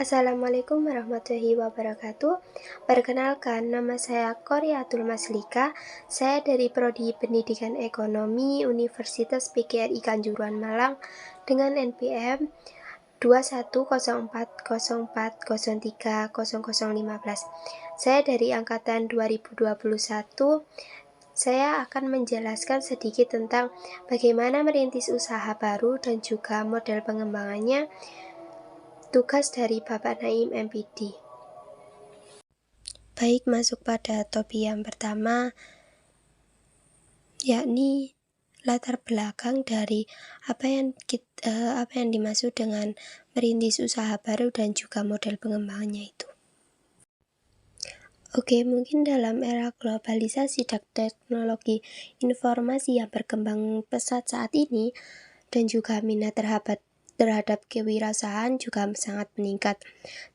Assalamualaikum warahmatullahi wabarakatuh. Perkenalkan, nama saya Qoriatul Maslika. Saya dari Prodi Pendidikan Ekonomi Universitas PGRI Kanjuruhan Malang dengan NPM 210404030015. Saya dari angkatan 2021. Saya akan menjelaskan sedikit tentang bagaimana merintis usaha baru dan juga model pengembangannya. Tugas dari Bapak Naim MPD. Baik, masuk pada topik yang pertama, yakni latar belakang dari apa yang dimaksud dengan merintis usaha baru dan juga model pengembangannya itu. Oke, mungkin dalam era globalisasi dan teknologi informasi yang berkembang pesat saat ini dan juga minat terhadap kewirausahaan juga sangat meningkat,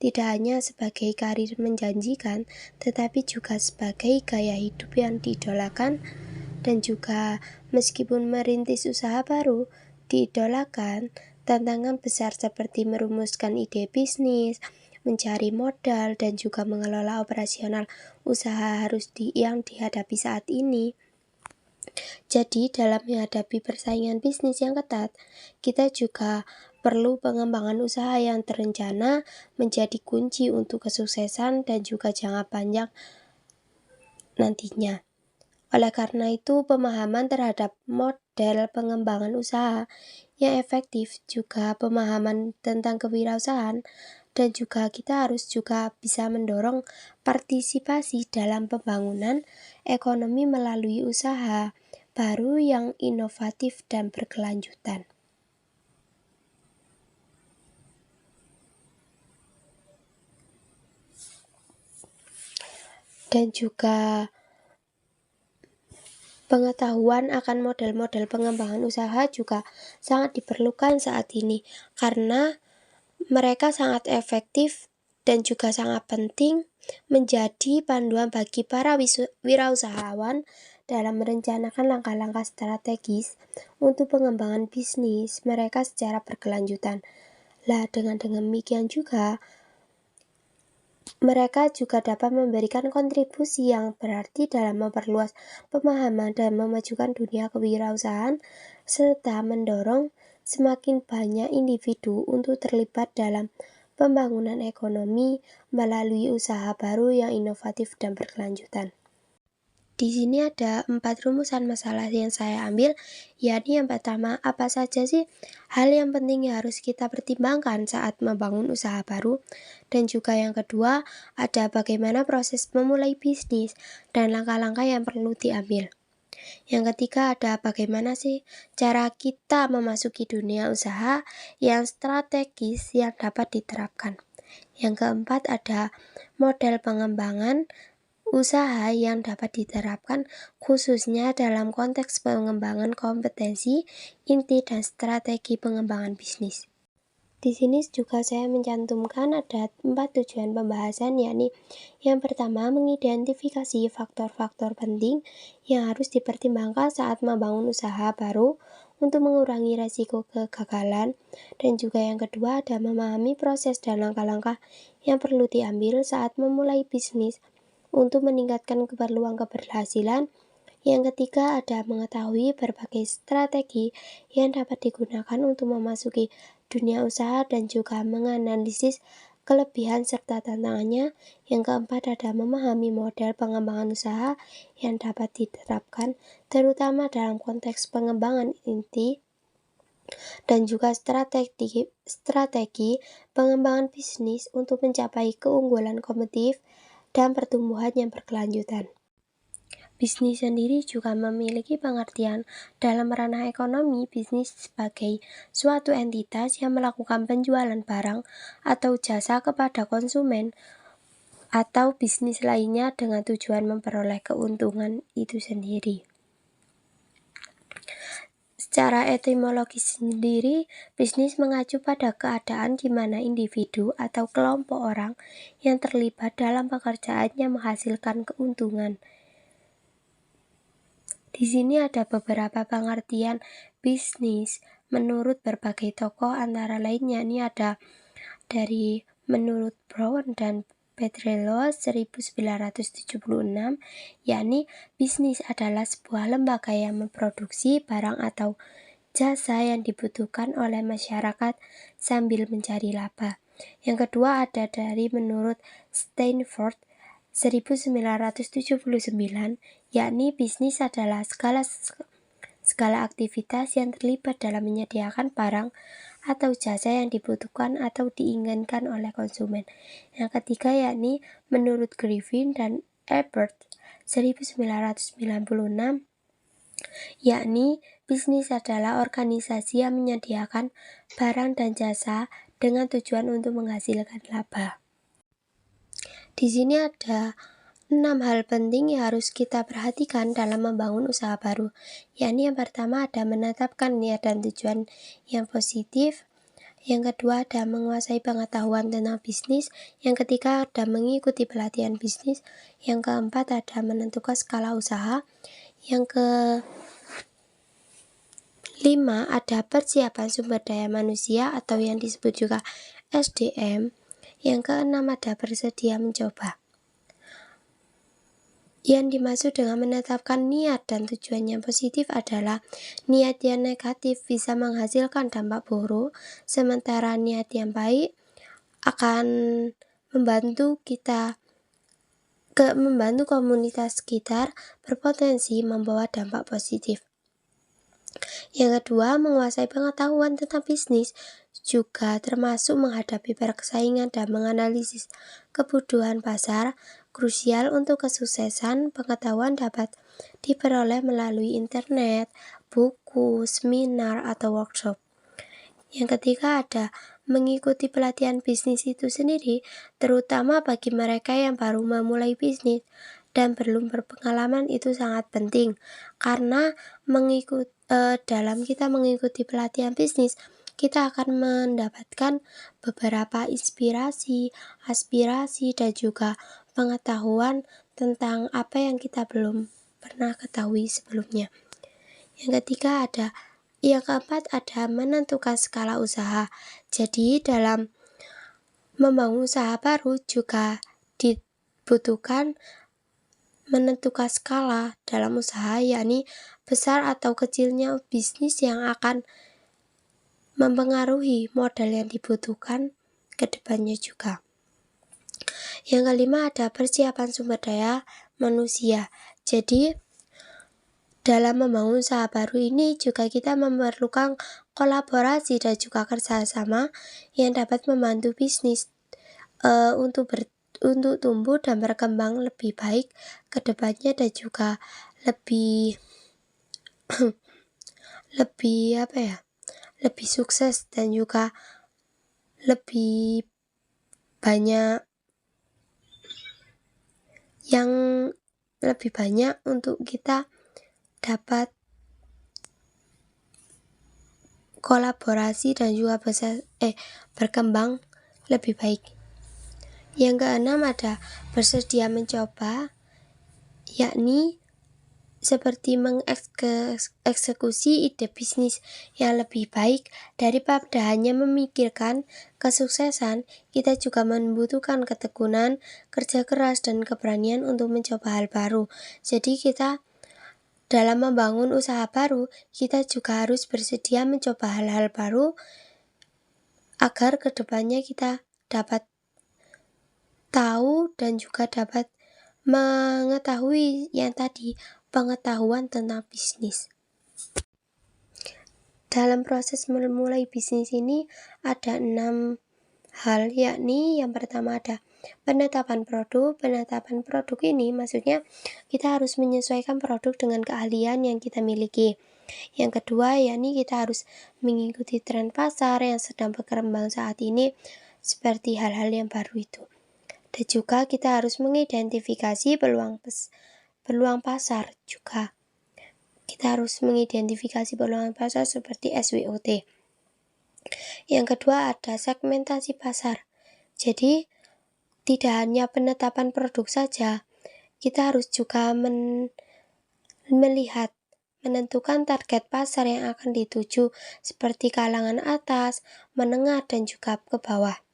tidak hanya sebagai karir menjanjikan, tetapi juga sebagai gaya hidup yang diidolakan. Dan juga meskipun merintis usaha baru diidolakan, tantangan besar seperti merumuskan ide bisnis, mencari modal, dan juga mengelola operasional usaha yang dihadapi saat ini. Jadi dalam menghadapi persaingan bisnis yang ketat, kita juga perlu pengembangan usaha yang terencana menjadi kunci untuk kesuksesan dan juga jangka panjang nantinya. Oleh karena itu, pemahaman terhadap model pengembangan usaha yang efektif, juga pemahaman tentang kewirausahaan, dan juga kita harus juga bisa mendorong partisipasi dalam pembangunan ekonomi melalui usaha baru yang inovatif dan berkelanjutan. Dan juga pengetahuan akan model-model pengembangan usaha juga sangat diperlukan saat ini karena mereka sangat efektif dan juga sangat penting menjadi panduan bagi para wirausahawan dalam merencanakan langkah-langkah strategis untuk pengembangan bisnis mereka secara berkelanjutan. Dengan demikian juga mereka juga dapat memberikan kontribusi yang berarti dalam memperluas pemahaman dan memajukan dunia kewirausahaan serta mendorong semakin banyak individu untuk terlibat dalam pembangunan ekonomi melalui usaha baru yang inovatif dan berkelanjutan. Di sini ada 4 rumusan masalah yang saya ambil, yakni yang pertama, apa saja sih hal yang penting yang harus kita pertimbangkan saat membangun usaha baru, dan juga yang kedua, ada bagaimana proses memulai bisnis dan langkah-langkah yang perlu diambil. Yang ketiga ada bagaimana sih cara kita memasuki dunia usaha yang strategis yang dapat diterapkan. Yang keempat ada model pengembangan usaha yang dapat diterapkan khususnya dalam konteks pengembangan kompetensi, inti, dan strategi pengembangan bisnis. Di sini juga saya mencantumkan ada 4 tujuan pembahasan, yakni yang pertama mengidentifikasi faktor-faktor penting yang harus dipertimbangkan saat membangun usaha baru untuk mengurangi resiko kegagalan, dan juga yang kedua ada memahami proses dan langkah-langkah yang perlu diambil saat memulai bisnis untuk meningkatkan peluang keberhasilan. Yang ketiga ada mengetahui berbagai strategi yang dapat digunakan untuk memasuki dunia usaha dan juga menganalisis kelebihan serta tantangannya. Yang keempat ada memahami model pengembangan usaha yang dapat diterapkan terutama dalam konteks pengembangan inti dan juga strategi pengembangan bisnis untuk mencapai keunggulan kompetitif dan pertumbuhan yang berkelanjutan. Bisnis sendiri juga memiliki pengertian dalam ranah ekonomi bisnis sebagai suatu entitas yang melakukan penjualan barang atau jasa kepada konsumen atau bisnis lainnya dengan tujuan memperoleh keuntungan itu sendiri. Secara etimologis sendiri, bisnis mengacu pada keadaan di mana individu atau kelompok orang yang terlibat dalam pekerjaannya menghasilkan keuntungan. Di sini ada beberapa pengertian bisnis menurut berbagai tokoh, antara lain yakni ada dari menurut Brown dan Petrello 1976, yakni bisnis adalah sebuah lembaga yang memproduksi barang atau jasa yang dibutuhkan oleh masyarakat sambil mencari laba. Yang kedua ada dari menurut Stanford 1979, yakni bisnis adalah segala aktivitas yang terlibat dalam menyediakan barang atau jasa yang dibutuhkan atau diinginkan oleh konsumen. Yang ketiga yakni menurut Griffin dan Ebert 1996, yakni bisnis adalah organisasi yang menyediakan barang dan jasa dengan tujuan untuk menghasilkan laba. Di sini ada 6 hal penting yang harus kita perhatikan dalam membangun usaha baru, yakni yang pertama ada menetapkan niat dan tujuan yang positif, yang kedua ada menguasai pengetahuan tentang bisnis, yang ketiga ada mengikuti pelatihan bisnis, yang keempat ada menentukan skala usaha, yang kelima ada persiapan sumber daya manusia atau yang disebut juga SDM, yang keenam ada bersedia mencoba. Yang dimaksud dengan menetapkan niat dan tujuan yang positif adalah niat yang negatif bisa menghasilkan dampak buruk, sementara niat yang baik akan membantu komunitas sekitar berpotensi membawa dampak positif. Yang kedua, menguasai pengetahuan tentang bisnis juga termasuk menghadapi persaingan dan menganalisis kebutuhan pasar. Krusial untuk kesuksesan, pengetahuan dapat diperoleh melalui internet, buku, seminar, atau workshop. Yang ketiga ada mengikuti pelatihan bisnis itu sendiri, terutama bagi mereka yang baru memulai bisnis dan belum berpengalaman. Itu sangat penting karena dalam kita mengikuti pelatihan bisnis, kita akan mendapatkan beberapa inspirasi, aspirasi, dan juga pengetahuan tentang apa yang kita belum pernah ketahui sebelumnya. Yang keempat ada menentukan skala usaha. Jadi dalam membangun usaha baru juga dibutuhkan menentukan skala dalam usaha, yakni besar atau kecilnya bisnis yang akan mempengaruhi modal yang dibutuhkan ke depannya juga. Yang kelima ada persiapan sumber daya manusia. Jadi dalam membangun usaha baru ini juga kita memerlukan kolaborasi dan juga kerjasama yang dapat membantu bisnis untuk tumbuh dan berkembang lebih baik ke depannya dan juga lebih sukses dan juga lebih banyak untuk kita dapat kolaborasi dan juga berkembang lebih baik. Yang keenam ada bersedia mencoba, yakni seperti mengeksekusi ide bisnis yang lebih baik daripada hanya memikirkan kesuksesan. Kita juga membutuhkan ketekunan, kerja keras, dan keberanian untuk mencoba hal baru. Jadi kita dalam membangun usaha baru, kita juga harus bersedia mencoba hal-hal baru agar kedepannya kita dapat tahu dan juga dapat mengetahui yang tadi, pengetahuan tentang bisnis. Dalam proses memulai bisnis ini ada 6 hal, yakni yang pertama ada penetapan produk. Penetapan produk ini maksudnya kita harus menyesuaikan produk dengan keahlian yang kita miliki. Yang kedua yakni kita harus mengikuti tren pasar yang sedang berkembang saat ini, seperti hal-hal yang baru itu. Dan juga kita harus mengidentifikasi peluang pasar juga. Kita harus mengidentifikasi peluang pasar seperti SWOT. Yang kedua ada segmentasi pasar. Jadi tidak hanya penetapan produk saja, kita harus juga menentukan target pasar yang akan dituju seperti kalangan atas, menengah, dan juga ke bawah.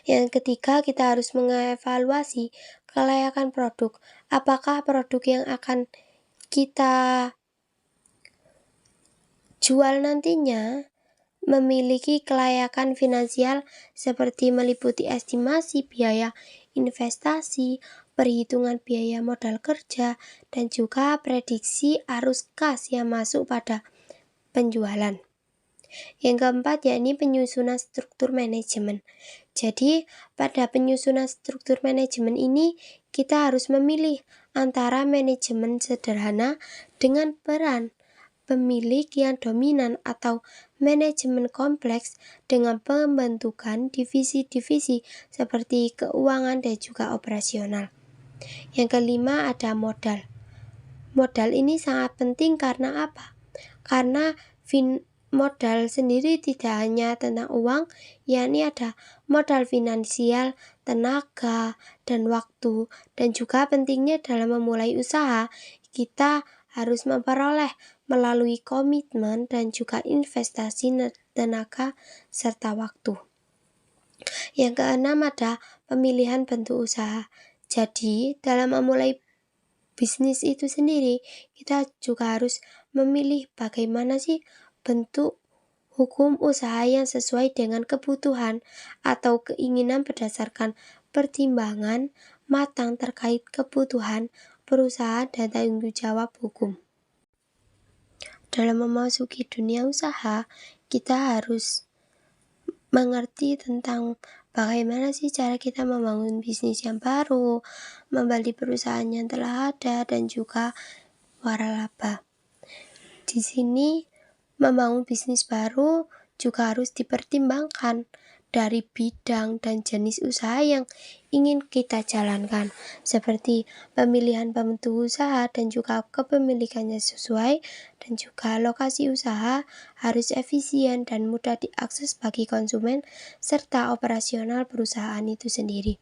Yang ketiga, kita harus mengevaluasi kelayakan produk. Apakah produk yang akan kita jual nantinya memiliki kelayakan finansial seperti meliputi estimasi biaya investasi, perhitungan biaya modal kerja, dan juga prediksi arus kas yang masuk pada penjualan. Yang keempat, yakni penyusunan struktur manajemen. Jadi, pada penyusunan struktur manajemen ini, kita harus memilih antara manajemen sederhana dengan peran pemilik yang dominan atau manajemen kompleks dengan pembentukan divisi-divisi seperti keuangan dan juga operasional. Yang kelima, ada modal. Modal ini sangat penting karena apa? Karena modal sendiri tidak hanya tentang uang, yakni ada modal finansial, tenaga, dan waktu. Dan juga pentingnya dalam memulai usaha, kita harus memperoleh melalui komitmen dan juga investasi tenaga serta waktu. Yang keenam, ada pemilihan bentuk usaha. Jadi, dalam memulai bisnis itu sendiri, kita juga harus memilih bagaimana sih bentuk hukum usaha yang sesuai dengan kebutuhan atau keinginan berdasarkan pertimbangan matang terkait kebutuhan perusahaan dan tanggung jawab hukum. Dalam memasuki dunia usaha, kita harus mengerti tentang bagaimana sih cara kita membangun bisnis yang baru, membeli perusahaan yang telah ada, dan juga waralaba. Di sini, membangun bisnis baru juga harus dipertimbangkan dari bidang dan jenis usaha yang ingin kita jalankan, seperti pemilihan pembentuk usaha dan juga kepemilikannya sesuai, dan juga lokasi usaha harus efisien dan mudah diakses bagi konsumen, serta operasional perusahaan itu sendiri.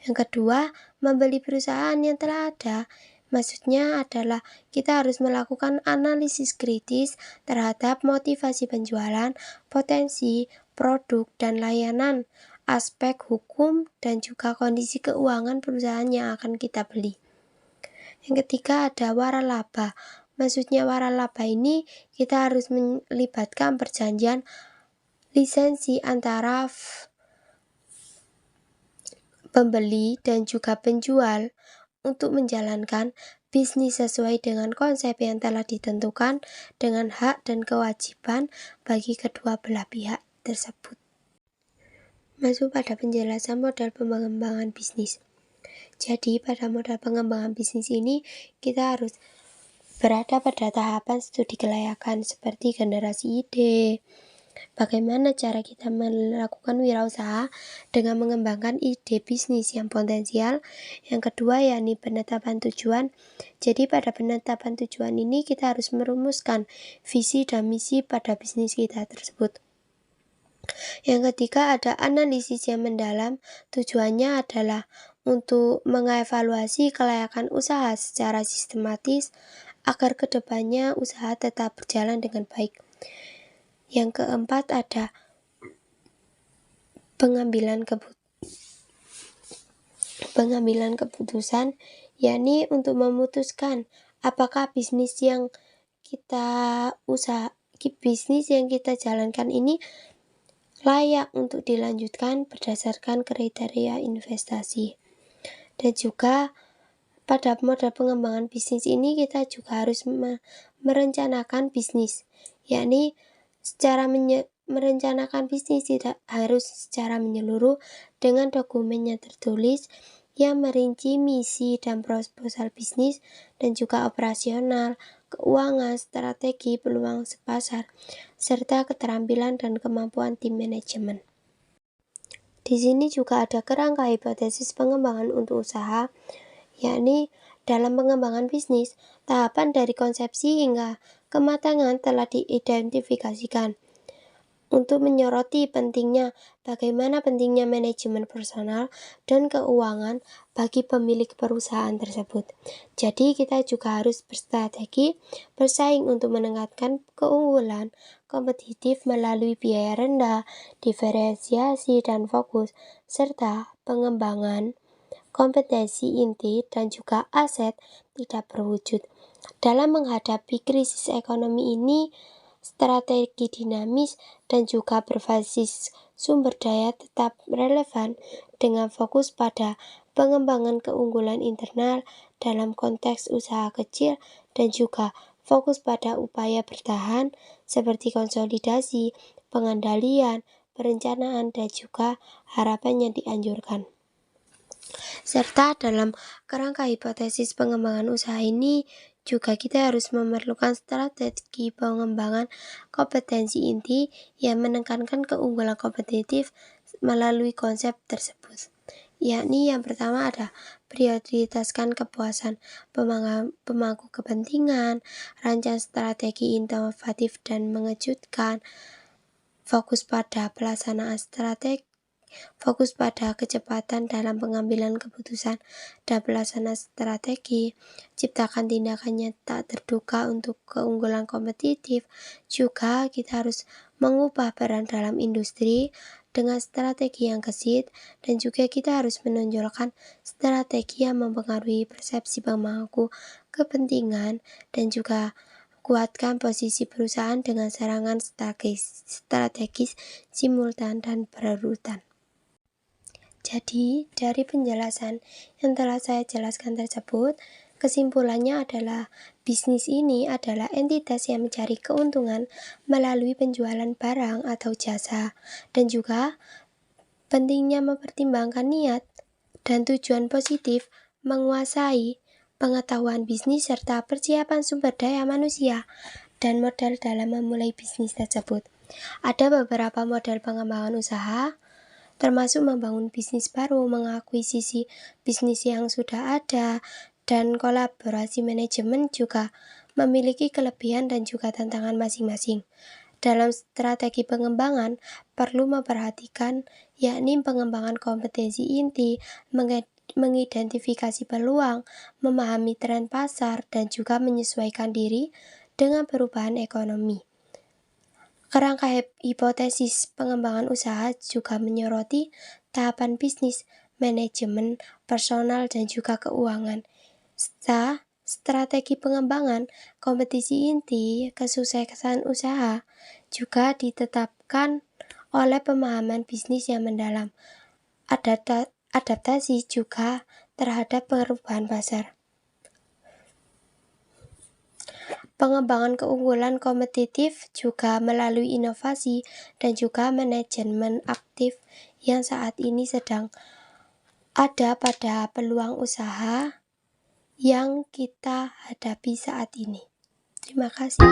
Yang kedua, membeli perusahaan yang telah ada. Maksudnya adalah kita harus melakukan analisis kritis terhadap motivasi penjualan, potensi, produk, dan layanan, aspek hukum, dan juga kondisi keuangan perusahaan yang akan kita beli. Yang ketiga, ada waralaba. Maksudnya waralaba ini kita harus melibatkan perjanjian lisensi antara pembeli dan juga penjual untuk menjalankan bisnis sesuai dengan konsep yang telah ditentukan dengan hak dan kewajiban bagi kedua belah pihak tersebut. Masuk pada penjelasan modal pengembangan bisnis. Jadi pada modal pengembangan bisnis ini kita harus berada pada tahapan studi kelayakan seperti generasi ide, bagaimana cara kita melakukan wirausaha dengan mengembangkan ide bisnis yang potensial. Yang kedua, yakni penetapan tujuan. Jadi pada penetapan tujuan ini kita harus merumuskan visi dan misi pada bisnis kita tersebut. Yang ketiga, ada analisis yang mendalam. Tujuannya adalah untuk mengevaluasi kelayakan usaha secara sistematis agar kedepannya usaha tetap berjalan dengan baik. Yang keempat, ada pengambilan keputusan, yakni untuk memutuskan apakah bisnis yang kita jalankan ini layak untuk dilanjutkan berdasarkan kriteria investasi. Dan juga pada modal pengembangan bisnis ini kita juga harus merencanakan bisnis, yakni merencanakan bisnis tidak harus secara menyeluruh dengan dokumen yang tertulis yang merinci misi dan proposal bisnis dan juga operasional, keuangan, strategi, peluang pasar, serta keterampilan dan kemampuan tim manajemen. Di sini juga ada kerangka hipotesis pengembangan untuk usaha, yakni dalam pengembangan bisnis, tahapan dari konsepsi hingga kematangan telah diidentifikasikan. untuk menyoroti bagaimana pentingnya manajemen personal dan keuangan bagi pemilik perusahaan tersebut. Jadi kita juga harus berstrategi bersaing untuk meningkatkan keunggulan kompetitif melalui biaya rendah, diferensiasi dan fokus, serta pengembangan kompetensi inti dan juga aset tidak berwujud. Dalam menghadapi krisis ekonomi ini, strategi dinamis dan juga berbasis sumber daya tetap relevan dengan fokus pada pengembangan keunggulan internal dalam konteks usaha kecil dan juga fokus pada upaya bertahan seperti konsolidasi, pengendalian, perencanaan, dan juga harapan yang dianjurkan. Serta dalam kerangka hipotesis pengembangan usaha ini, juga kita harus memerlukan strategi pengembangan kompetensi inti yang menekankan keunggulan kompetitif melalui konsep tersebut. Yakni yang pertama ada prioritaskan kepuasan pemangku kepentingan, rancang strategi inovatif dan mengejutkan, fokus pada pelaksanaan strategi, fokus pada kecepatan dalam pengambilan keputusan dan pelaksanaan strategi, ciptakan tindakan yang tak terduga untuk keunggulan kompetitif. Juga kita harus mengubah peran dalam industri dengan strategi yang gesit, dan juga kita harus menonjolkan strategi yang mempengaruhi persepsi pemangku kepentingan, dan juga kuatkan posisi perusahaan dengan serangan strategis simultan dan berurutan. Jadi, dari penjelasan yang telah saya jelaskan tersebut, kesimpulannya adalah bisnis ini adalah entitas yang mencari keuntungan melalui penjualan barang atau jasa, dan juga pentingnya mempertimbangkan niat dan tujuan positif, menguasai pengetahuan bisnis serta persiapan sumber daya manusia dan modal dalam memulai bisnis tersebut. Ada beberapa model pengembangan usaha, termasuk membangun bisnis baru, mengakuisisi bisnis yang sudah ada, dan kolaborasi manajemen juga memiliki kelebihan dan juga tantangan masing-masing. Dalam strategi pengembangan, perlu memperhatikan yakni pengembangan kompetensi inti, mengidentifikasi peluang, memahami tren pasar, dan juga menyesuaikan diri dengan perubahan ekonomi. Kerangka hipotesis pengembangan usaha juga menyoroti tahapan bisnis, manajemen, personal, dan juga keuangan. Strategi pengembangan kompetisi inti kesuksesan usaha juga ditetapkan oleh pemahaman bisnis yang mendalam, adaptasi juga terhadap perubahan pasar. Pengembangan keunggulan kompetitif juga melalui inovasi dan juga manajemen aktif yang saat ini sedang ada pada peluang usaha yang kita hadapi saat ini. Terima kasih.